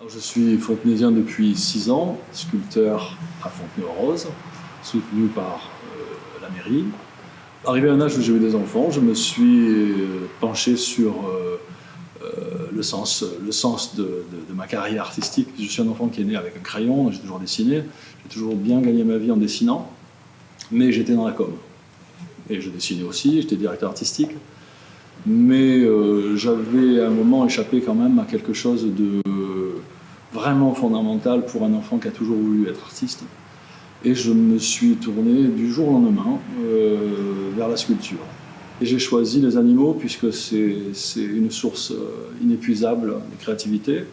Je suis fontenaisien depuis 6 ans, sculpteur à Fontenay-aux-Roses, soutenu par la mairie. Arrivé à un âge où j'ai eu des enfants, je me suis penché sur le sens de ma carrière artistique. Je suis un enfant qui est né avec un crayon, j'ai toujours dessiné, j'ai toujours bien gagné ma vie en dessinant, mais j'étais dans la com. Et je dessinais aussi, j'étais directeur artistique. Mais j'avais à un moment échappé quand même à quelque chose de vraiment fondamental pour un enfant qui a toujours voulu être artiste. Et je me suis tourné du jour au lendemain vers la sculpture. Et j'ai choisi les animaux puisque c'est une source inépuisable de créativité.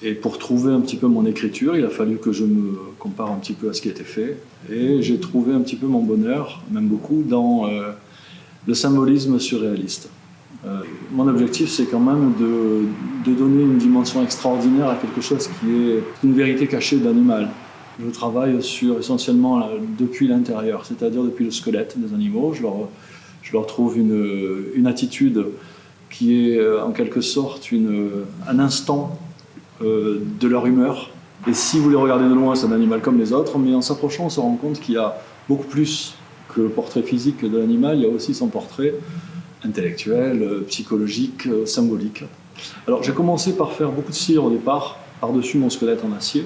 Et pour trouver un petit peu mon écriture, il a fallu que je me compare un petit peu à ce qui était fait. Et j'ai trouvé un petit peu mon bonheur, même beaucoup, dans le symbolisme surréaliste. Mon objectif, c'est quand même de donner une dimension extraordinaire à quelque chose qui est une vérité cachée de l'animal. Je travaille essentiellement depuis l'intérieur, c'est-à-dire depuis le squelette des animaux. Je leur trouve une attitude qui est en quelque sorte un instant de leur humeur. Et si vous les regardez de loin, c'est un animal comme les autres, mais en s'approchant, on se rend compte qu'il y a beaucoup plus que le portrait physique de l'animal, il y a aussi son portrait intellectuel, psychologique, symbolique. Alors j'ai commencé par faire beaucoup de cire au départ, par-dessus mon squelette en acier,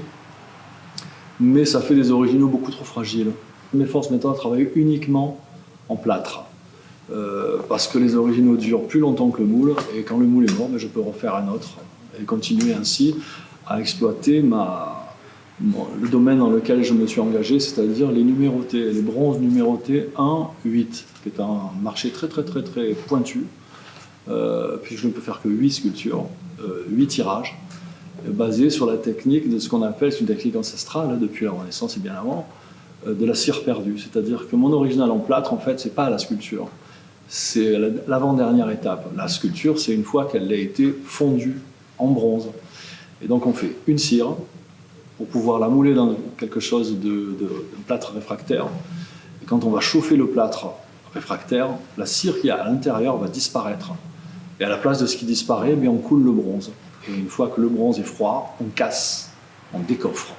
mais ça fait des originaux beaucoup trop fragiles. Je m'efforce maintenant à travailler uniquement en plâtre, parce que les originaux durent plus longtemps que le moule, et quand le moule est mort, je peux refaire un autre, et continuer ainsi à exploiter le domaine dans lequel je me suis engagé, c'est-à-dire les numérotés, les bronzes numérotés 1-8, qui est un marché très pointu, puis je ne peux faire que 8 sculptures, 8 tirages, basés sur la technique de ce qu'on appelle, c'est une technique ancestrale, depuis la Renaissance et bien avant, de la cire perdue. C'est-à-dire que mon original en plâtre, en fait, c'est pas la sculpture, c'est l'avant-dernière étape. La sculpture, c'est une fois qu'elle a été fondue en bronze. Et donc on fait une cire, pour pouvoir la mouler dans quelque chose de plâtre réfractaire. Et quand on va chauffer le plâtre réfractaire, la cire qu'il y a à l'intérieur va disparaître. Et à la place de ce qui disparaît, on coule le bronze. Et une fois que le bronze est froid, on casse, on décoffre.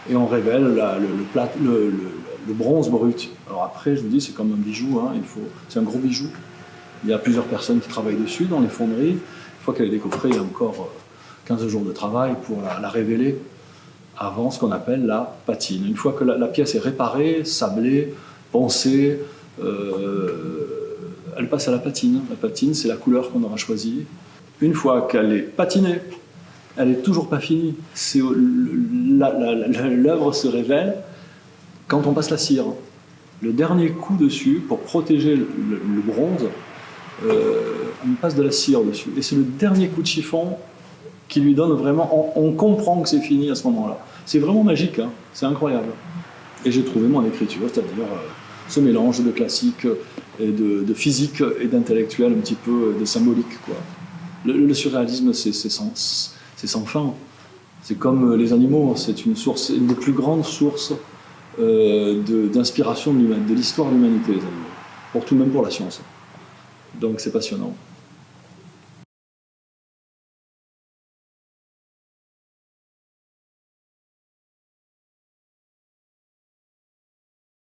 Et on révèle le bronze brut. Alors après, je vous dis, c'est comme un bijou, c'est un gros bijou. Il y a plusieurs personnes qui travaillent dessus dans les fonderies. Une fois qu'elle est décoffrée, il y a encore 15 jours de travail pour la révéler avant ce qu'on appelle la patine. Une fois que la pièce est réparée, sablée, poncée, elle passe à la patine. La patine, c'est la couleur qu'on aura choisie. Une fois qu'elle est patinée, elle n'est toujours pas finie. L'œuvre se révèle quand on passe la cire. Le dernier coup dessus, pour protéger le bronze, on passe de la cire dessus. Et c'est le dernier coup de chiffon qui lui donne vraiment... On comprend que c'est fini à ce moment-là. C'est vraiment magique, c'est incroyable. Et j'ai trouvé mon écriture, c'est-à-dire ce mélange de classique et de physique et d'intellectuel, un petit peu de symbolique, quoi. Le surréalisme, c'est sans fin. C'est comme les animaux, c'est une des plus grandes sources d'inspiration de l'histoire de l'humanité, les animaux. Même pour la science. Donc c'est passionnant.